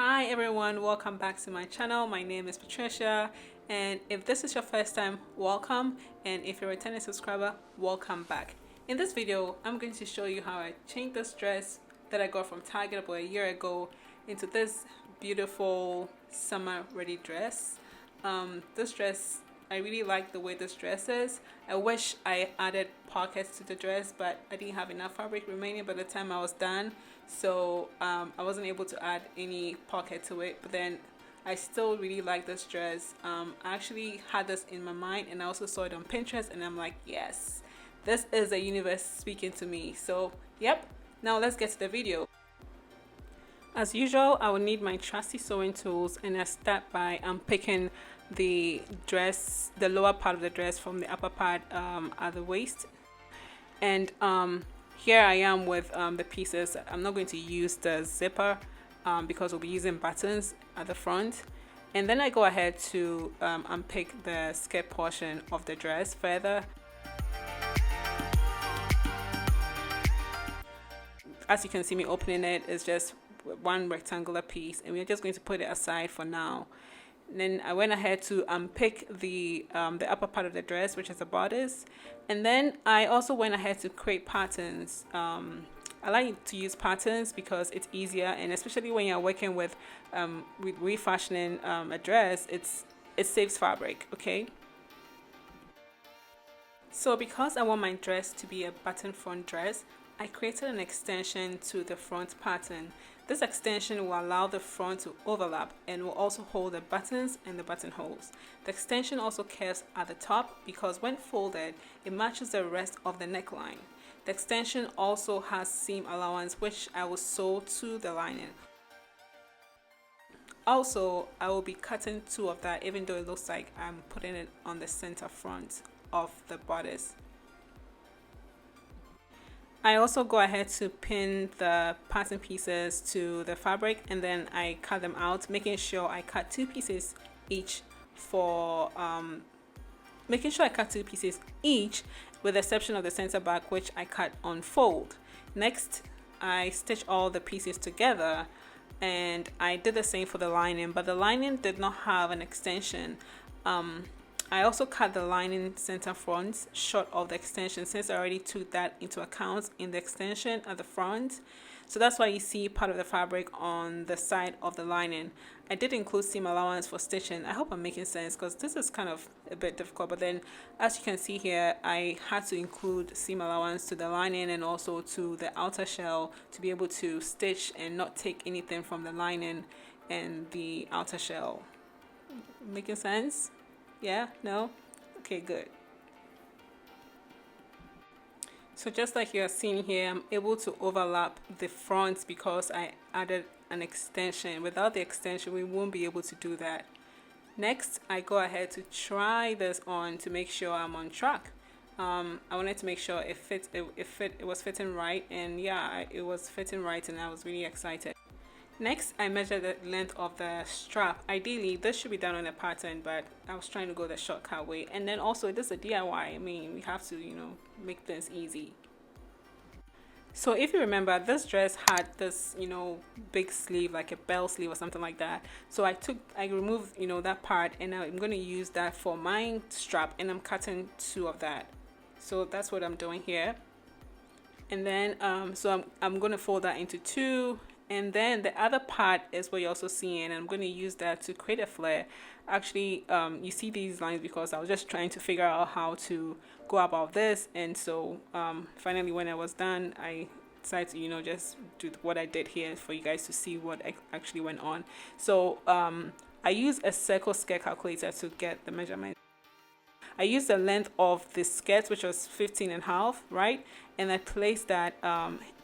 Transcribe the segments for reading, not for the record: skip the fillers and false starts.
Hi everyone, welcome back to my channel. My name is Patricia, and if this is your first time, welcome, and if you're a returning subscriber, welcome back. In this video, I'm going to show you how I changed this dress that I got from Target about a year ago into this beautiful summer ready dress. This dress, I really like the way this dress is. I wish I added pockets to the dress, but I didn't have enough fabric remaining by the time I was done, so I wasn't able to add any pocket to it. But then I still really like this dress. I actually had this in my mind, and I also saw it on Pinterest, and I'm like, yes, this is the universe speaking to me. So yep, now let's get to the video. As usual, I will need my trusty sewing tools, and I start by picking the dress, the lower part of the dress from the upper part at the waist. And here I am with the pieces. I'm not going to use the zipper because we'll be using buttons at the front. And then I go ahead to unpick the skirt portion of the dress further. As you can see me opening it, it's just one rectangular piece, and we're just going to put it aside for now. And then I went ahead to unpick the upper part of the dress, which is the bodice, and then I also went ahead to create patterns. I like to use patterns because it's easier, and especially when you're working with refashioning a dress, it saves fabric. Okay. So because I want my dress to be a button front dress, I created an extension to the front pattern. This extension will allow the front to overlap and will also hold the buttons and the buttonholes. The extension also curves at the top because when folded, it matches the rest of the neckline. The extension also has seam allowance, which I will sew to the lining. Also, I will be cutting two of that, even though it looks like I'm putting it on the center front of the bodice. I also go ahead to pin the pattern pieces to the fabric, and then I cut them out, making sure I cut two pieces each with the exception of the center back, which I cut on fold. Next, I stitch all the pieces together, and I did the same for the lining, but the lining did not have an extension. I also cut the lining center front short of the extension, since I already took that into account in the extension at the front. So that's why you see part of the fabric on the side of the lining. I did include seam allowance for stitching. I hope I'm making sense, because this is kind of a bit difficult, but then as you can see here, I had to include seam allowance to the lining and also to the outer shell to be able to stitch and not take anything from the lining and the outer shell. Making sense? Yeah? No? Okay, good. So just like you are seeing here, I'm able to overlap the front because I added an extension. Without the extension, we won't be able to do that. Next, I go ahead to try this on to make sure I'm on track. I wanted to make sure it was fitting right, and yeah, it was fitting right, and I was really excited. Next, I measured the length of the strap. Ideally, this should be done on a pattern, but I was trying to go the shortcut way. And then also, this is a DIY. I mean, we have to, make things easy. So if you remember, this dress had this, big sleeve, like a bell sleeve or something like that. So I removed, that part, and now I'm going to use that for my strap, and I'm cutting two of that. So that's what I'm doing here. And then, so I'm going to fold that into two. And then the other part is what you're also seeing, and I'm going to use that to create a flare. Actually, you see these lines because I was just trying to figure out how to go about this, and so finally when I was done, I decided to just do what I did here for you guys to see what actually went on. So I used a circle skirt calculator to get the measurement. I used the length of the skirt, which was 15.5, right? And I placed that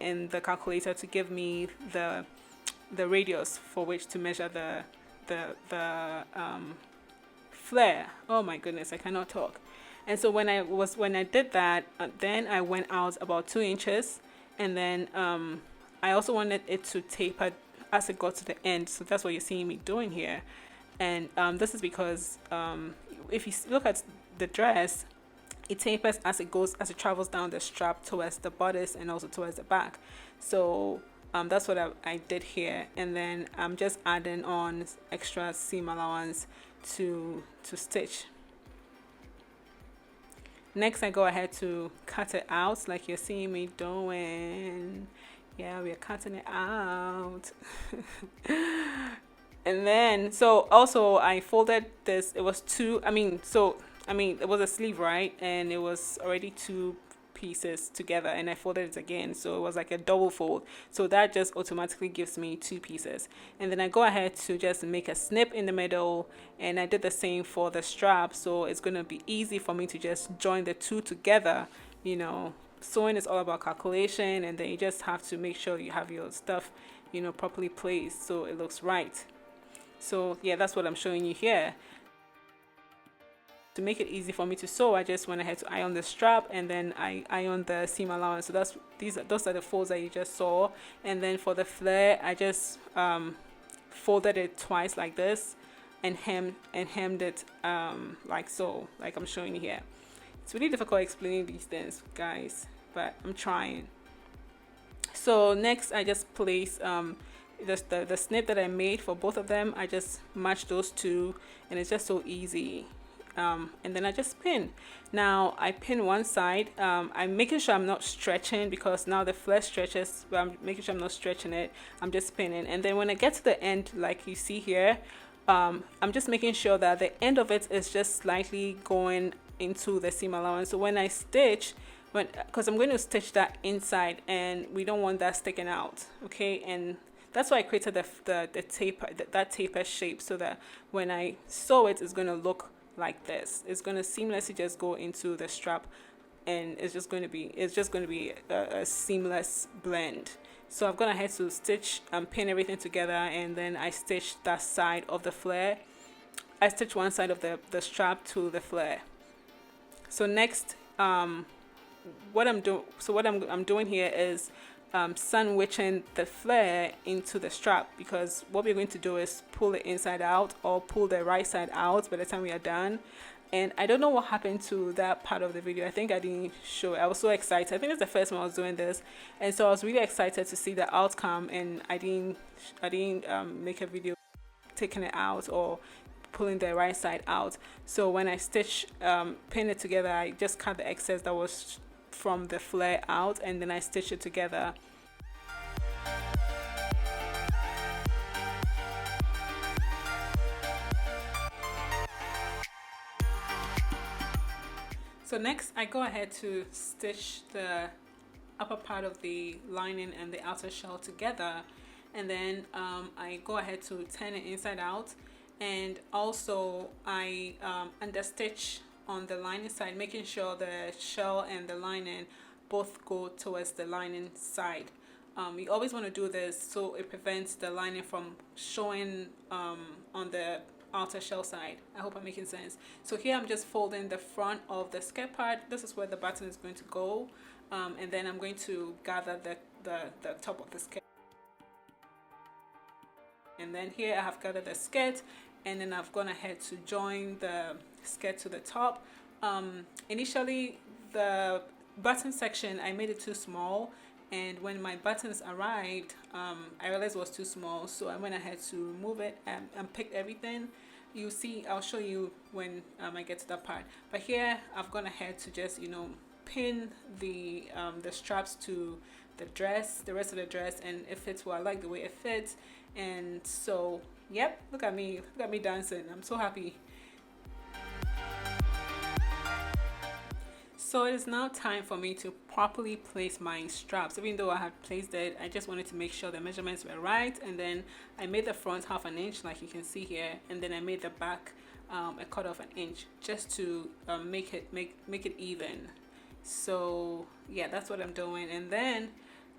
in the calculator to give me the radius for which to measure the flare. Oh my goodness, I cannot talk. And so when I did that, then I went out about 2 inches, and then I also wanted it to taper as it got to the end. So that's what you're seeing me doing here. And this is because if you look at the dress, it tapers as it travels down the strap towards the bodice and also towards the back. So That's what I did here, and then I'm just adding on extra seam allowance to stitch. Next, I go ahead to cut it out like you're seeing me doing. Yeah, we're cutting it out. And then, so also I folded this. It was two, it was a sleeve, right? And it was already two pieces together, and I folded it again, so it was like a double fold, so that just automatically gives me two pieces. And then I go ahead to just make a snip in the middle, and I did the same for the strap, so it's going to be easy for me to just join the two together. You know, sewing is all about calculation, and then you just have to make sure you have your stuff, you know, properly placed so it looks right. So yeah, that's what I'm showing you here. To make it easy for me to sew, I just went ahead to iron the strap, and then I ironed the seam allowance. So those are the folds that you just saw. And then for the flare, I just folded it twice like this, and hemmed it like so, like I'm showing you here. It's really difficult explaining these things, guys, but I'm trying. So next, I just place the snip that I made for both of them. I just match those two, and it's just so easy. And then I just pin. Now I pin one side. I'm making sure I'm not stretching, because now the flesh stretches, but I'm making sure I'm not stretching it. I'm just pinning, and then when I get to the end, like you see here, I'm just making sure that the end of it is just slightly going into the seam allowance. So when I stitch, because I'm going to stitch that inside, and we don't want that sticking out, okay? And that's why I created the taper, that taper shape, so that when I sew it, it's going to look like this. It's going to seamlessly just go into the strap, and it's just going to be a seamless blend. So I've gone ahead to stitch and pin everything together, and then I stitched that side of the flare. I stitched one side of the strap to the flare. So next, what I'm doing here is sandwiching the flare into the strap, because what we're going to do is pull it inside out, or pull the right side out by the time we are done. And I don't know what happened to that part of the video. I think I didn't show it. I was so excited. I think it's the first time I was doing this, and so I was really excited to see the outcome, and I didn't make a video taking it out or pulling the right side out. So when I pin it together, I just cut the excess that was from the flare out, and then I stitch it together. So next, I go ahead to stitch the upper part of the lining and the outer shell together, and then I go ahead to turn it inside out, and also I understitch on the lining side, making sure the shell and the lining both go towards the lining side. You always want to do this so it prevents the lining from showing on the outer shell side. I hope I'm making sense. So here I'm just folding the front of the skirt part. This is where the button is going to go, and then I'm going to gather the top of the skirt. And then here I have gathered the skirt, and then I've gone ahead to join the skirt to the top. Initially, the button section, I made it too small, and when my buttons arrived, I realized it was too small, so I went ahead to remove it and picked everything. You see, I'll show you when I get to that part. But here I've gone ahead to just, you know, pin the straps to the dress, the rest of the dress, and it fits well. I like the way it fits. And so yep, look at me dancing. I'm so happy. So it is now time for me to properly place my straps. Even though I had placed it, I just wanted to make sure the measurements were right, and then I made the front 1/2 inch like you can see here, and then I made the back a 1/4 inch just to make it even. So yeah, that's what I'm doing. And then,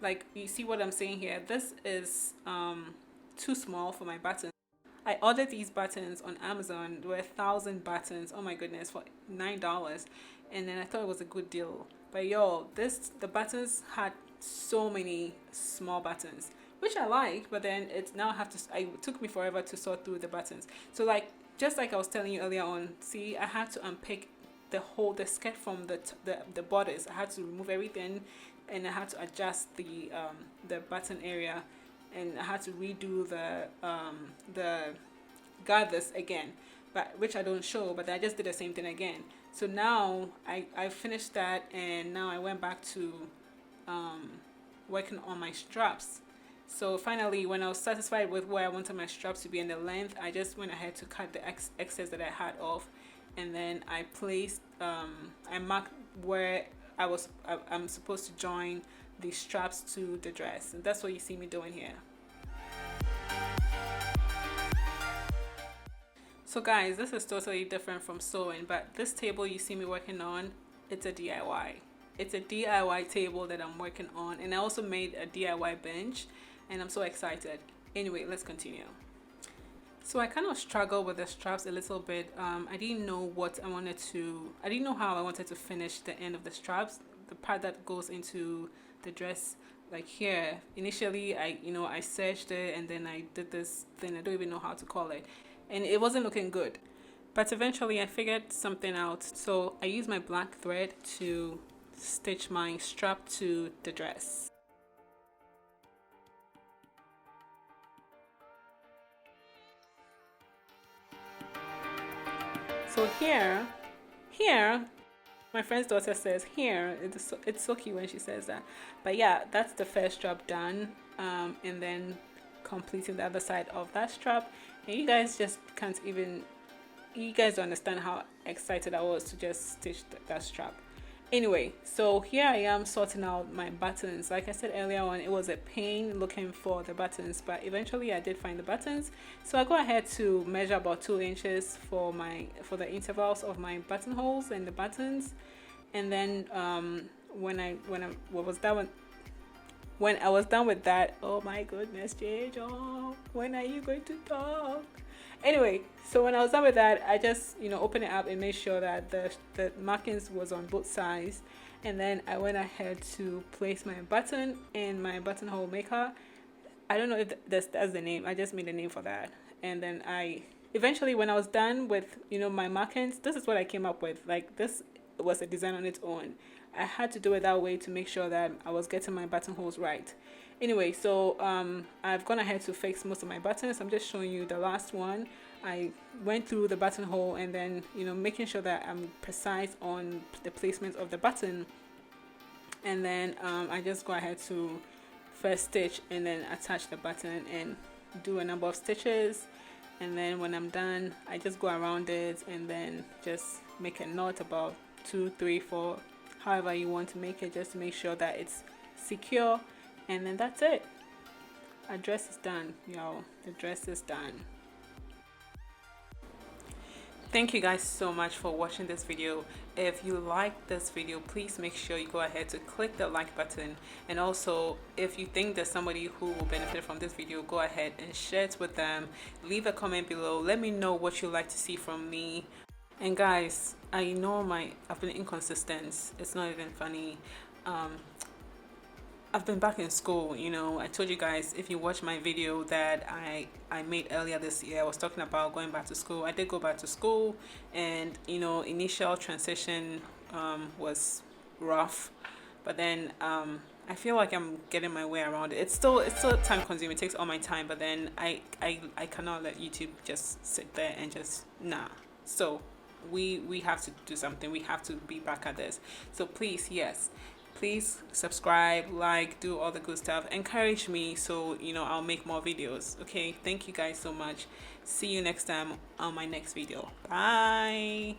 like, you see what I'm saying here, this is too small for my buttons. I ordered these buttons on Amazon. There were 1,000 buttons, oh my goodness, for $9, and then I thought it was a good deal. But yo, the buttons had so many small buttons, which I like, but then it took me forever to sort through the buttons. So like, just like I was telling you earlier on, see, I had to unpick the skirt from the borders. I had to remove everything, and I had to adjust the button area, and I had to redo the gathers again, but which I don't show, but I just did the same thing again. So now I finished that, and now I went back to working on my straps. So finally, when I was satisfied with where I wanted my straps to be and the length, I just went ahead to cut the excess that I had off, and then I placed I marked where I'm supposed to join the straps to the dress, and that's what you see me doing here. So guys, this is totally different from sewing, but this table you see me working on, it's a DIY. It's a DIY table that I'm working on, and I also made a DIY bench, and I'm so excited. Anyway, let's continue. So I kind of struggled with the straps a little bit. I didn't know I didn't know how I wanted to finish the end of the straps, the part that goes into the dress, like here. Initially, I searched it, and then I did this thing, I don't even know how to call it, and it wasn't looking good. But eventually I figured something out. So I used my black thread to stitch my strap to the dress. So here, my friend's daughter says here, it's so cute when she says that. But yeah, that's the first strap done, and then completing the other side of that strap. And you guys just can't even, you guys don't understand how excited I was to just stitch that strap. Anyway, so here I am sorting out my buttons. Like I said earlier on, it was a pain looking for the buttons, but eventually I did find the buttons. So I go ahead to measure about 2 inches for the intervals of my buttonholes and the buttons. And then when I was done with that, oh my goodness, JJ, when are you going to talk? Anyway, so when I was done with that, I just opened it up and made sure that the markings was on both sides, and then I went ahead to place my button in my buttonhole maker. I don't know if that's the name. I just made a name for that, and then I eventually, when I was done with my markings, this is what I came up with. Like, this was a design on its own. I had to do it that way to make sure that I was getting my buttonholes right. Anyway, so I've gone ahead to fix most of my buttons. I'm just showing you the last one. I went through the buttonhole, and then making sure that I'm precise on the placement of the button, and then I just go ahead to first stitch and then attach the button and do a number of stitches, and then when I'm done, I just go around it and then just make a knot about 2, 3, 4, however you want to make it, just to make sure that it's secure. And then that's it. Our dress is done, y'all. The dress is done. Thank you guys so much for watching this video. If you like this video, please make sure you go ahead to click the like button. And also, if you think there's somebody who will benefit from this video, go ahead and share it with them. Leave a comment below. Let me know what you'd like to see from me. And guys, I know I've been inconsistent. It's not even funny. I've been back in school. I told you guys, if you watch my video that I made earlier this year, I was talking about going back to school. I did go back to school, and initial transition was rough, but then I feel like I'm getting my way around it. It's still time consuming. It takes all my time, but then I cannot let YouTube just sit there and just So we have to do something. We have to be back at this. So please subscribe, like, do all the good stuff. Encourage me so I'll make more videos. Okay, thank you guys so much. See you next time on my next video. Bye.